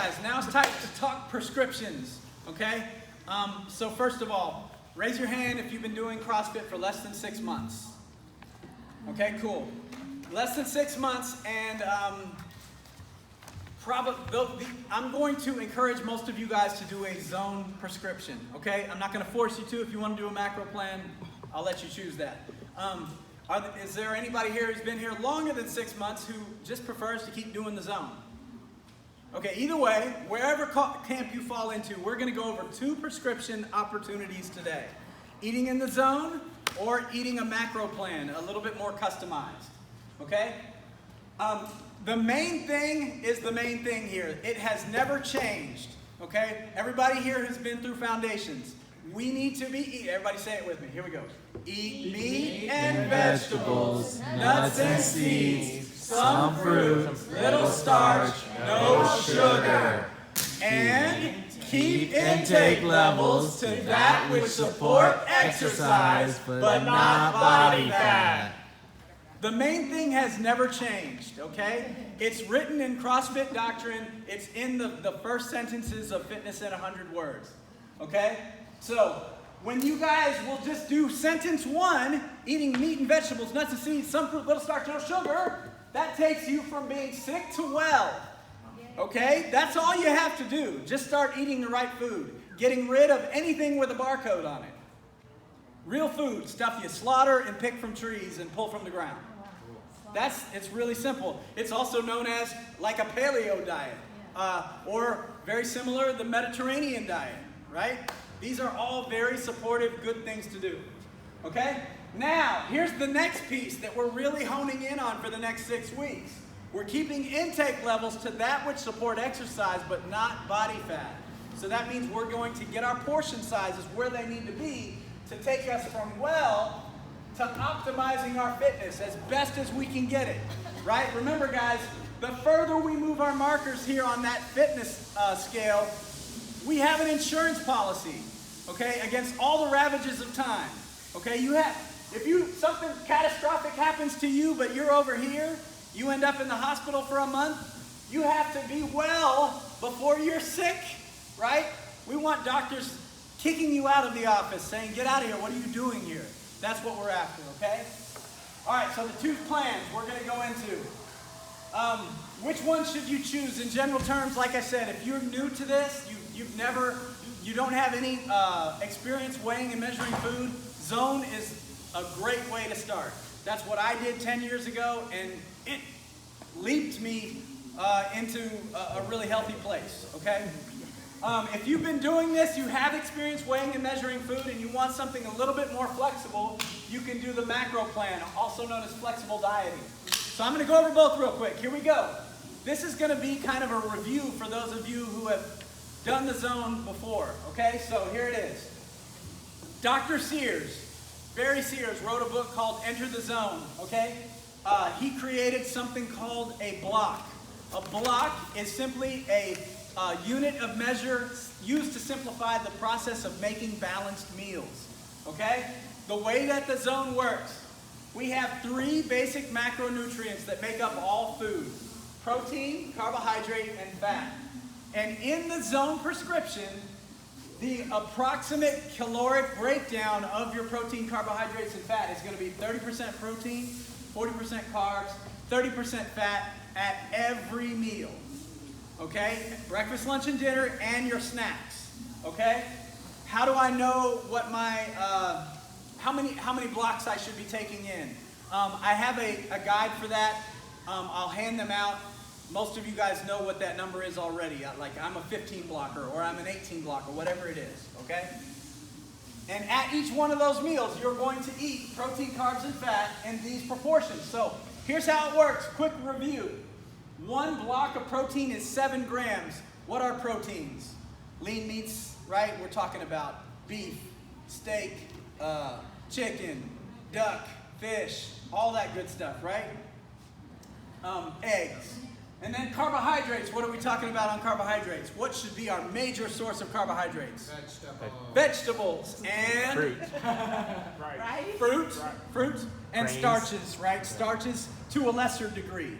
guys, now it's time to talk prescriptions, okay? So first of all, raise your hand if you've been doing CrossFit for less than 6 months. Okay, cool. Less than 6 months, and I'm going to encourage most of you guys to do a zone prescription, okay? I'm not going to force you to. If you want to do a macro plan, I'll let you choose that. Is there anybody here who's been here longer than 6 months who just prefers to keep doing the zone? Okay, either way, wherever camp you fall into, we're going to go over 2 prescription opportunities today. Eating in the zone or eating a macro plan, a little bit more customized, okay? The main thing is the main thing here. It has never changed, okay? Everybody here has been through foundations. We need to be eating. Everybody say it with me. Here we go. Eat meat and vegetables, nuts and seeds, some fruit, little starch, no sugar. And keep intake levels to that which support exercise, but not body fat. The main thing has never changed, okay? It's written in CrossFit doctrine. It's in the first sentences of Fitness in 100 Words, okay? So, when you guys will just do sentence 1, eating meat and vegetables, nuts and seeds, some fruit, little starch, no sugar, that takes you from being sick to well, okay? That's all you have to do. Just start eating the right food, getting rid of anything with a barcode on it. Real food, stuff you slaughter and pick from trees and pull from the ground. It's really simple. It's also known as like a paleo diet, or very similar, the Mediterranean diet, right? These are all very supportive, good things to do, okay? Now, here's the next piece that we're really honing in on for the next 6 weeks. We're keeping intake levels to that which support exercise, but not body fat. So that means we're going to get our portion sizes where they need to be to take us from well to optimizing our fitness as best as we can get it, right? Remember, guys, the further we move our markers here on that fitness scale, we have an insurance policy, okay, against all the ravages of time, okay? If something catastrophic happens to you, but you're over here, you end up in the hospital for a month, you have to be well before you're sick, right? We want doctors kicking you out of the office, saying, get out of here, what are you doing here? That's what we're after, okay? All right, so the 2 plans we're going to go into. Which one should you choose? In general terms, like I said, if you're new to this, you don't have any experience weighing and measuring food, zone is a great way to start. That's what I did 10 years ago, and it leaped me into a really healthy place, okay? If you've been doing this, you have experience weighing and measuring food, and you want something a little bit more flexible, you can do the macro plan, also known as flexible dieting. So I'm going to go over both real quick. Here we go. This is going to be kind of a review for those of you who have done the zone before, okay? So here it is. Dr. Sears, Barry Sears, wrote a book called Enter the Zone, okay? He created something called a block. A block is simply a unit of measure used to simplify the process of making balanced meals, okay? The way that the zone works, we have 3 basic macronutrients that make up all food: protein, carbohydrate, and fat. And in the zone prescription, the approximate caloric breakdown of your protein, carbohydrates, and fat is going to be 30% protein, 40% carbs, 30% fat at every meal. Okay? Breakfast, lunch, and dinner, and your snacks. Okay? How do I know what my, how many blocks I should be taking in? I have a guide for that. I'll hand them out. Most of you guys know what that number is already. Like I'm a 15 blocker, or I'm an 18 blocker, whatever it is. Okay? And at each one of those meals, you're going to eat protein, carbs, and fat in these proportions. So here's how it works. Quick review. 1 block of protein is 7 grams. What are proteins? Lean meats, right? We're talking about beef, steak, chicken, duck, fish, all that good stuff, right? Eggs. And then carbohydrates. What are we talking about on carbohydrates? What should be our major source of carbohydrates? Vegetables. And fruit. Fruit. And Grains. starches, right? Starches to a lesser degree.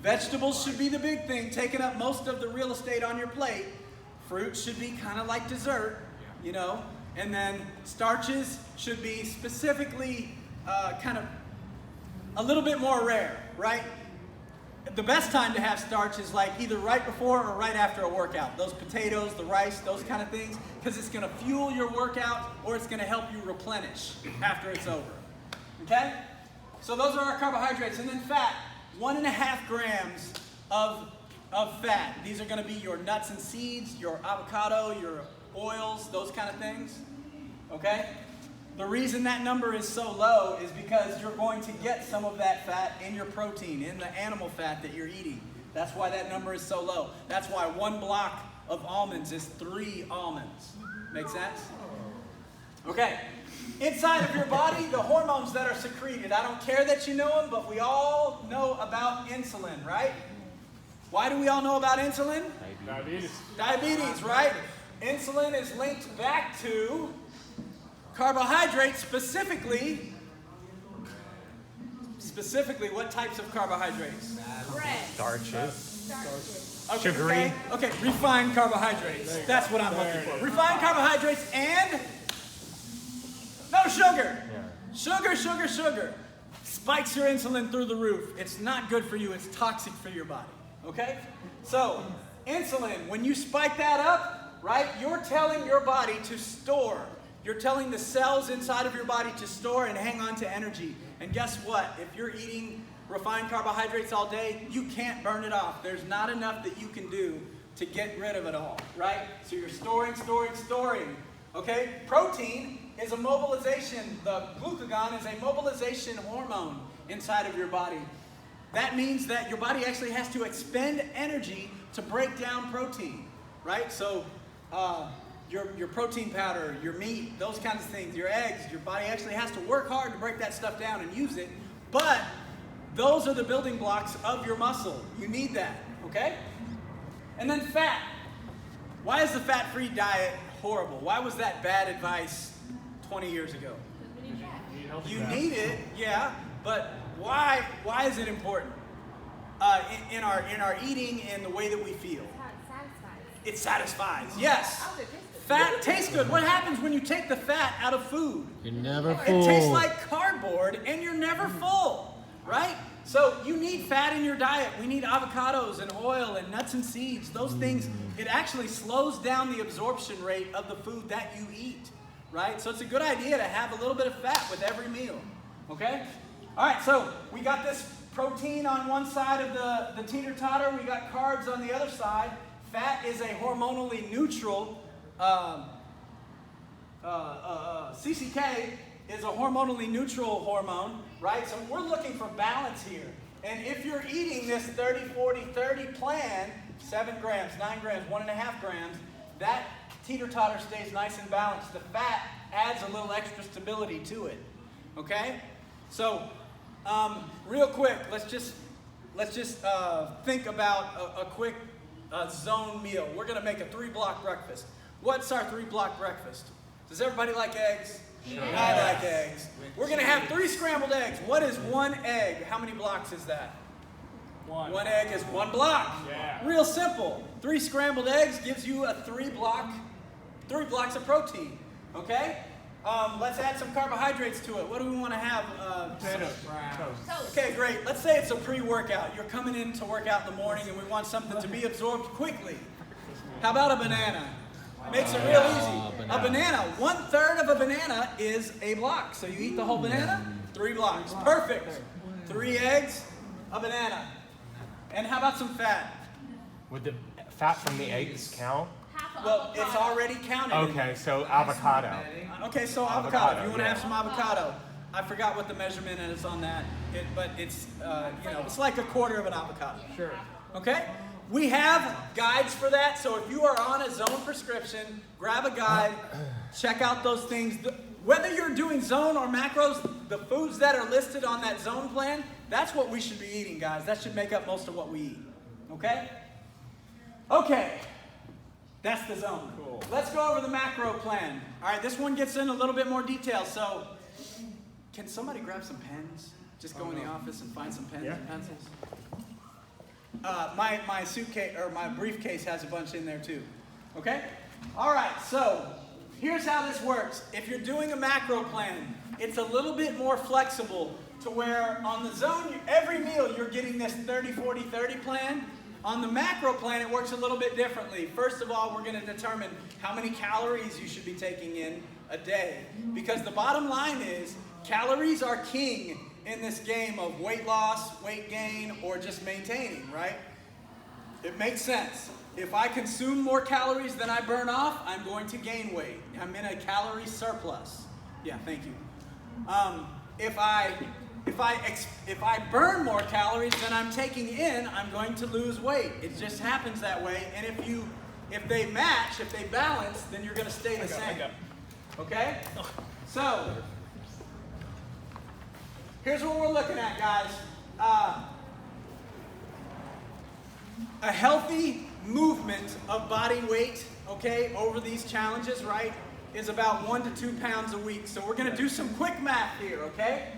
Vegetables should be the big thing, taking up most of the real estate on your plate. Fruit should be kind of like dessert, you know. And then starches should be specifically kind of a little bit more rare, right? The best time to have starch is like either right before or right after a workout. Those potatoes, the rice, those kind of things, because it's going to fuel your workout or it's going to help you replenish after it's over. Okay? So those are our carbohydrates. And then fat, 1.5 grams of fat. These are going to be your nuts and seeds, your avocado, your oils, those kind of things. Okay? The reason that number is so low is because you're going to get some of that fat in your protein, in the animal fat that you're eating. That's why that number is so low. That's why 1 block of almonds is 3 almonds. Make sense? Okay. Inside of your body, the hormones that are secreted. I don't care that you know them, but we all know about insulin, right? Why do we all know about insulin? Diabetes. Diabetes, right? Insulin is linked back to carbohydrates, specifically, what types of carbohydrates? Bread. Starches. Okay, Sugary. Okay, refined carbohydrates. That's what I'm looking for. Refined carbohydrates and no sugar. Yeah. Sugar. Spikes your insulin through the roof. It's not good for you. It's toxic for your body. Okay? So, insulin, when you spike that up, right, you're telling your body to store. You're telling the cells inside of your body to store and hang on to energy. And guess what? If you're eating refined carbohydrates all day, you can't burn it off. There's not enough that you can do to get rid of it all, right? So you're storing. Okay? Protein is a mobilization. The glucagon is a mobilization hormone inside of your body. That means that your body actually has to expend energy to break down protein, right? So, your protein powder, your meat, those kinds of things, your eggs, your body actually has to work hard to break that stuff down and use it. But those are the building blocks of your muscle. You need that, okay? And then fat. Why is the fat-free diet horrible? Why was that bad advice 20 years ago? You need it, yeah, but why is it important in our eating and the way that we feel? It satisfies, yes. Fat tastes good. What happens when you take the fat out of food? You're never full. It tastes like cardboard and you're never full, right? So you need fat in your diet. We need avocados and oil and nuts and seeds. Those things, it actually slows down the absorption rate of the food that you eat, right? So it's a good idea to have a little bit of fat with every meal, okay? All right, so we got this protein on one side of the teeter-totter. We got carbs on the other side. Fat is a hormonally neutral. CCK is a hormonally neutral hormone, right? So we're looking for balance here. And if you're eating this 30-40-30 plan, 7 grams, 9 grams, 1.5 grams, that teeter-totter stays nice and balanced. The fat adds a little extra stability to it, okay? So real quick, let's just think about a quick zone meal. We're going to make a 3-block breakfast. What's our 3-block breakfast? Does everybody like eggs? Sure. I like eggs. We're going to have 3 scrambled eggs. What is 1 egg? How many blocks is that? 1. 1 egg is 1 block. Yeah. Real simple. 3 scrambled eggs gives you a 3 blocks of protein. Okay? Let's add some carbohydrates to it. What do we want to have? Potatoes. Toast. Okay, great. Let's say it's a pre-workout. You're coming in to work out in the morning and we want something to be absorbed quickly. How about a banana? Makes it real easy. A banana, 1/3 of a banana is a block. So you eat the whole banana, 3 blocks. Perfect. 3 eggs, a banana. And how about some fat? Would the fat from the eggs count? Well, it's already counted. Okay, so avocado. Okay, so avocado. If you want to have some avocado. I forgot what the measurement is on that, but it's, it's like 1/4 of an avocado. Sure. Okay? We have guides for that, so if you are on a zone prescription, grab a guide, check out those things. Whether you're doing zone or macros, the foods that are listed on that zone plan, that's what we should be eating, guys. That should make up most of what we eat. Okay? Okay. That's the zone. Cool. Let's go over the macro plan. All right, this one gets in a little bit more detail, so can somebody grab some pens? Just go in the office and find some pens and pencils. My suitcase or my briefcase has a bunch in there too. Okay? All right, so here's how this works. If you're doing a macro plan, it's a little bit more flexible to where on the zone, every meal you're getting this 30-40-30 plan. On the macro plan, it works a little bit differently. First of all, we're going to determine how many calories you should be taking in a day. Because the bottom line is, calories are king in this game of weight loss, weight gain, or just maintaining, right? It makes sense. If I consume more calories than I burn off, I'm going to gain weight. I'm in a calorie surplus. Yeah, thank you. If I burn more calories than I'm taking in, I'm going to lose weight. It just happens that way. And if they match, if they balance, then you're going to stay the same. Okay? So, here's what we're looking at, guys. A healthy movement of body weight, okay, over these challenges, right, is about 1 to 2 pounds a week. So we're going to do some quick math here, okay?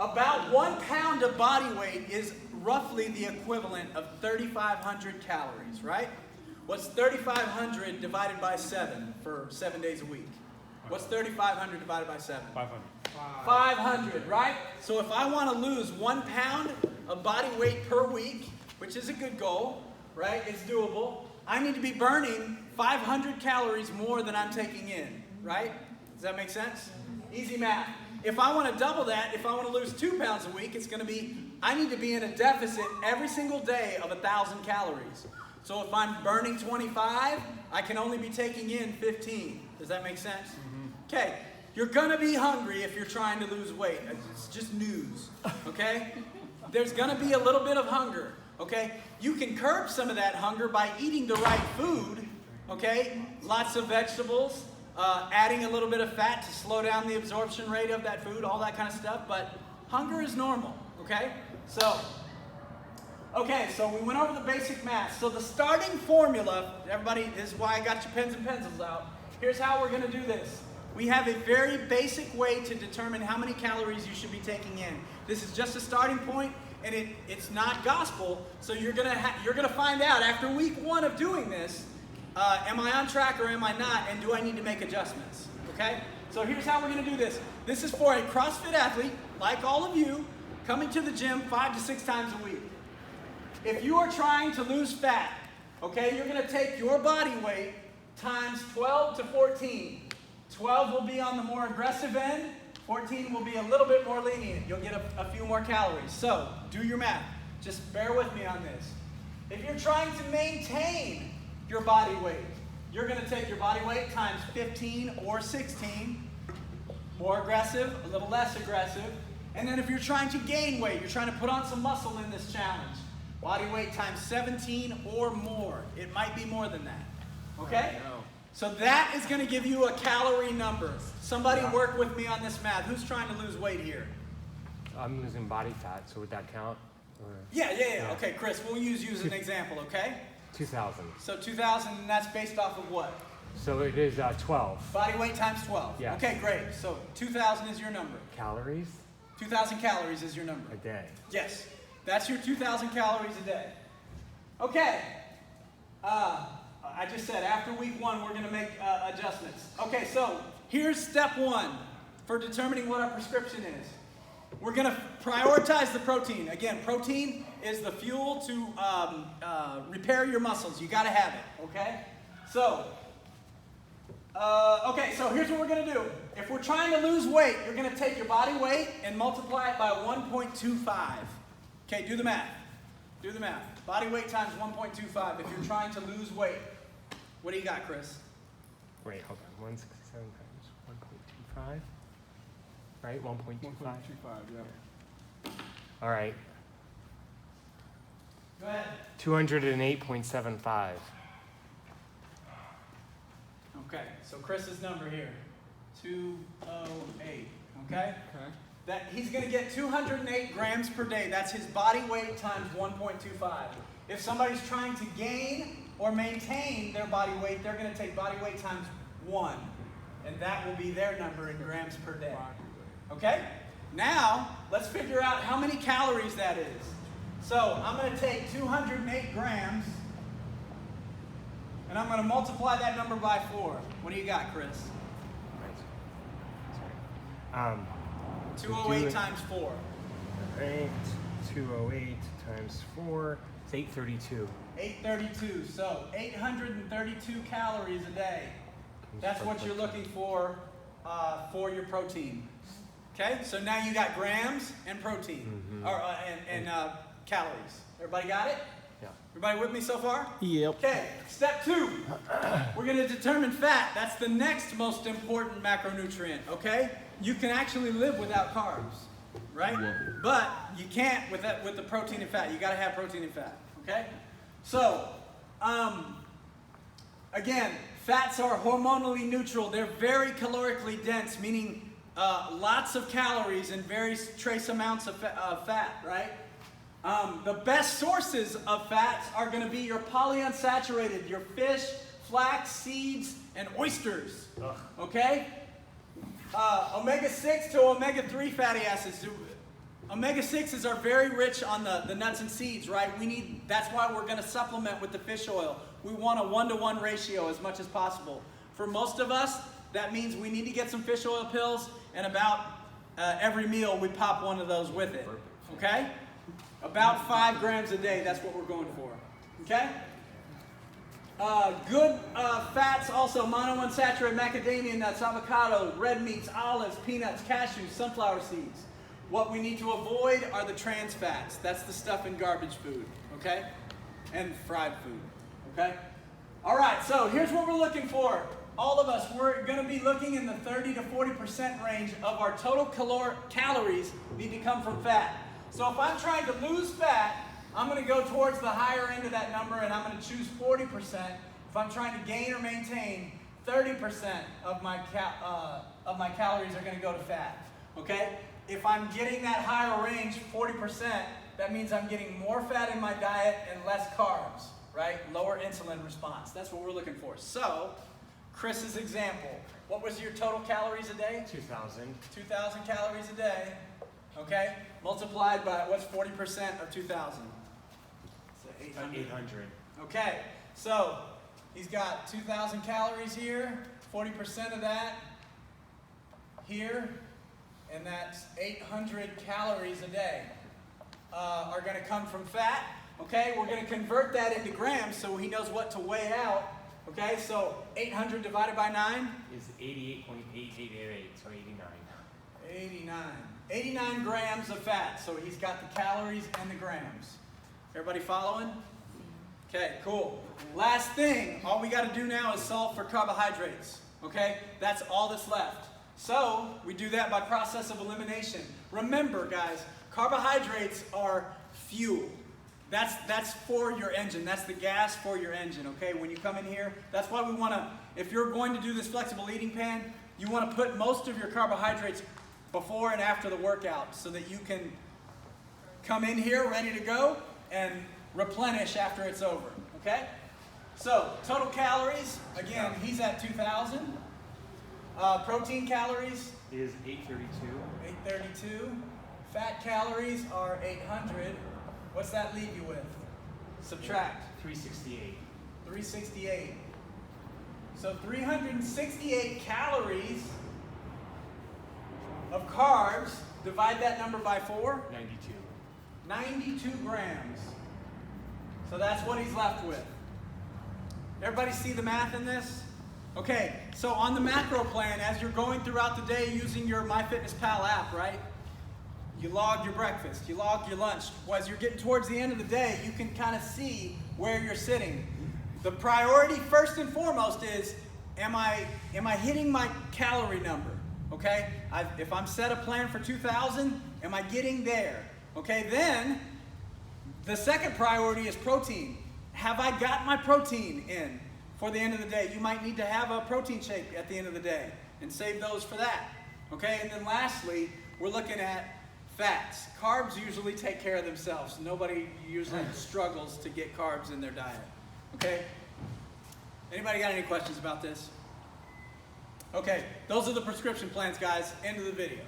About 1 pound of body weight is roughly the equivalent of 3,500 calories, right? What's 3,500 divided by 7 for 7 days a week? What's 3,500 divided by 7? 500. 500, right? So if I want to lose 1 pound of body weight per week, which is a good goal, right? It's doable. I need to be burning 500 calories more than I'm taking in, right? Does that make sense? Easy math. If I want to double that, if I want to lose 2 pounds a week, it's going to be, I need to be in a deficit every single day of 1,000 calories. So if I'm burning 25, I can only be taking in 15. Does that make sense? Okay. You're going to be hungry if you're trying to lose weight. It's just news, okay? There's going to be a little bit of hunger, okay? You can curb some of that hunger by eating the right food, okay? Lots of vegetables, adding a little bit of fat to slow down the absorption rate of that food, all that kind of stuff, but hunger is normal, okay? So we went over the basic math. So the starting formula, everybody, this is why I got your pens and pencils out. Here's how we're going to do this. We have a very basic way to determine how many calories you should be taking in. This is just a starting point, and it's not gospel. So you're gonna find out after week 1 of doing this, am I on track or am I not, and do I need to make adjustments? Okay. So here's how we're gonna do this. This is for a CrossFit athlete like all of you, coming to the gym 5 to 6 times a week. If you are trying to lose fat, okay, you're gonna take your body weight times 12 to 14. 12 will be on the more aggressive end, 14 will be a little bit more lenient. You'll get a few more calories. So, do your math. Just bear with me on this. If you're trying to maintain your body weight, you're going to take your body weight times 15 or 16. More aggressive, a little less aggressive. And then if you're trying to gain weight, you're trying to put on some muscle in this challenge, body weight times 17 or more. It might be more than that. Okay? So that is going to give you a calorie number. Somebody work with me on this math. Who's trying to lose weight here? I'm losing body fat, so would that count? Or? Yeah. Okay, Chris, we'll use you as an example, okay? 2,000. So 2,000, and that's based off of what? So it is 12. Body weight times 12. Yeah. Okay, great. So 2,000 is your number. Calories? 2,000 calories is your number. A day. Yes. That's your 2,000 calories a day. Okay. I just said after week 1, we're going to make adjustments. Okay, so here's step 1 for determining what our prescription is. We're going to prioritize the protein. Again, protein is the fuel to repair your muscles. You got to have it, okay? So, so here's what we're going to do. If we're trying to lose weight, you're going to take your body weight and multiply it by 1.25. Okay, do the math. Do the math. Body weight times 1.25 if you're trying to lose weight. What do you got, Chris? Wait, hold on. 167 times 1.25. Right? 1.25. 1.25, yeah. All right. Go ahead. 208.75. Okay, so Chris's number here, 208, okay? That he's going to get 208 grams per day. That's his body weight times 1.25. If somebody's trying to gain or maintain their body weight, they're going to take body weight times 1. And that will be their number in grams per day. Okay? Now, let's figure out how many calories that is. So I'm going to take 208 grams, and I'm going to multiply that number by 4. What do you got, Chris? Sorry. 208 times 4. All right. 208 times 4. It's 832. 832. So 832 calories a day. That's what you're looking for your protein. Okay? So now you got grams and protein, or and calories. Everybody got it? Yeah. Everybody with me so far? Yep. Okay, step 2. We're going to determine fat. That's the next most important macronutrient, okay? You can actually live without carbs, right? But you can't with the protein and fat. You got to have protein and fat, okay? So, again, fats are hormonally neutral. They're very calorically dense, meaning lots of calories and very trace amounts of fat, right? The best sources of fats are going to be your polyunsaturated, your fish, flax, seeds, and oysters. Okay? Omega-6 to omega-3 fatty acids. Omega-6s are very rich on the nuts and seeds, right? That's why we're going to supplement with the fish oil. We want a 1-to-1 ratio as much as possible. For most of us, that means we need to get some fish oil pills, and about every meal we pop one of those with it. Okay? About 5 grams a day, that's what we're going for. Okay? Good fats also, monounsaturated macadamia nuts, avocado, red meats, olives, peanuts, cashews, sunflower seeds. What we need to avoid are the trans fats. That's the stuff in garbage food, okay? And fried food, okay? All right, so here's what we're looking for. All of us, we're going to be looking in the 30 to 40% range of our total calories need to come from fat. So if I'm trying to lose fat, I'm going to go towards the higher end of that number, and I'm going to choose 40%. If I'm trying to gain or maintain, 30% of my calories are going to go to fat. Okay? If I'm getting that higher range, 40%, that means I'm getting more fat in my diet and less carbs, right? Lower insulin response. That's what we're looking for. So, Chris's example. What was your total calories a day? 2,000. 2,000 calories a day. Okay? Multiplied by, what's 40% of 2,000? 800. Okay, so he's got 2,000 calories here, 40% of that here, and that's 800 calories a day are going to come from fat. Okay, we're going to convert that into grams so he knows what to weigh out. Okay, so 800 divided by 9? Is 88.8888, so 89. 89 grams of fat. So he's got the calories and the grams. Everybody following? Okay, cool. Last thing, all we got to do now is solve for carbohydrates. Okay, that's all that's left. So we do that by process of elimination. Remember, guys, carbohydrates are fuel. That's for your engine. That's the gas for your engine, okay? When you come in here, that's why we want to, if you're going to do this flexible eating plan, you want to put most of your carbohydrates before and after the workout so that you can come in here ready to go and replenish after it's over, okay? So, total calories, again, he's at 2,000. Protein calories? Is 832. 832. Fat calories are 800. What's that leave you with? Subtract. 368. 368. So 368 calories of carbs. Divide that number by 4. 92. 92 grams. So that's what he's left with. Everybody see the math in this? Okay, so on the macro plan, as you're going throughout the day using your MyFitnessPal app, right? You log your breakfast, you log your lunch. Well, as you're getting towards the end of the day, you can kind of see where you're sitting. The priority first and foremost is, am I hitting my calorie number? Okay, if I'm set a plan for 2,000, am I getting there? Okay, then the second priority is protein. Have I got my protein in for the end of the day? You might need to have a protein shake at the end of the day and save those for that. Okay, and then lastly, we're looking at fats. Carbs usually take care of themselves. Nobody usually struggles to get carbs in their diet. Okay? Anybody got any questions about this? Okay, those are the prescription plans, guys. End of the video.